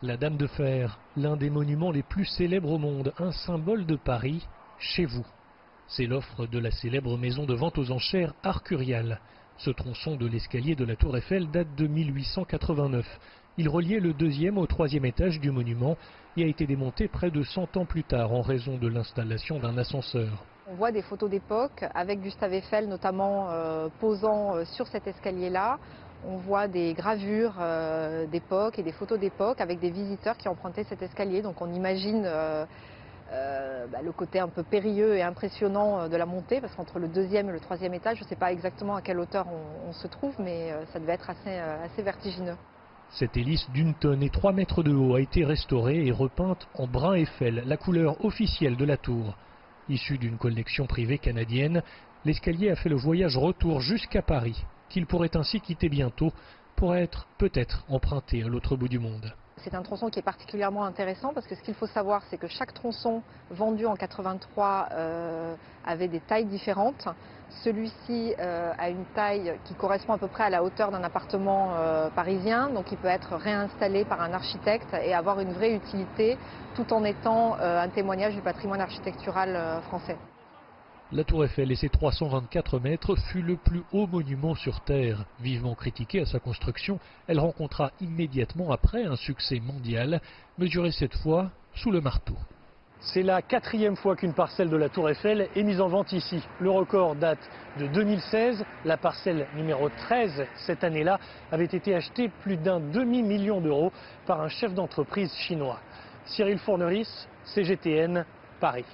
La Dame de Fer, l'un des monuments les plus célèbres au monde, un symbole de Paris, chez vous. C'est l'offre de la célèbre maison de vente aux enchères Arcurial. Ce tronçon de l'escalier de la Tour Eiffel date de 1889. Il reliait le deuxième au troisième étage du monument et a été démonté près de 100 ans plus tard en raison de l'installation d'un ascenseur. On voit des photos d'époque avec Gustave Eiffel notamment posant sur cet escalier-là. On voit des gravures d'époque et des photos d'époque avec des visiteurs qui empruntaient cet escalier. Donc on imagine le côté un peu périlleux et impressionnant de la montée, parce qu'entre le deuxième et le troisième étage, je ne sais pas exactement à quelle hauteur on se trouve, mais ça devait être assez vertigineux. Cette hélice d'une tonne et 3 mètres de haut a été restaurée et repeinte en brun Eiffel, la couleur officielle de la tour. Issu d'une collection privée canadienne, l'escalier a fait le voyage retour jusqu'à Paris, qu'il pourrait ainsi quitter bientôt pour être peut-être emprunté à l'autre bout du monde. C'est un tronçon qui est particulièrement intéressant parce que ce qu'il faut savoir, c'est que chaque tronçon vendu en 83 avait des tailles différentes. Celui-ci a une taille qui correspond à peu près à la hauteur d'un appartement parisien, donc il peut être réinstallé par un architecte et avoir une vraie utilité tout en étant un témoignage du patrimoine architectural français. La Tour Eiffel et ses 324 mètres fut le plus haut monument sur Terre. Vivement critiquée à sa construction, elle rencontra immédiatement après un succès mondial, mesuré cette fois sous le marteau. C'est la 4e fois qu'une parcelle de la Tour Eiffel est mise en vente ici. Le record date de 2016. La parcelle numéro 13, cette année-là, avait été achetée plus d'un demi-million d'euros par un chef d'entreprise chinois. Cyril Fourneris, CGTN, Paris.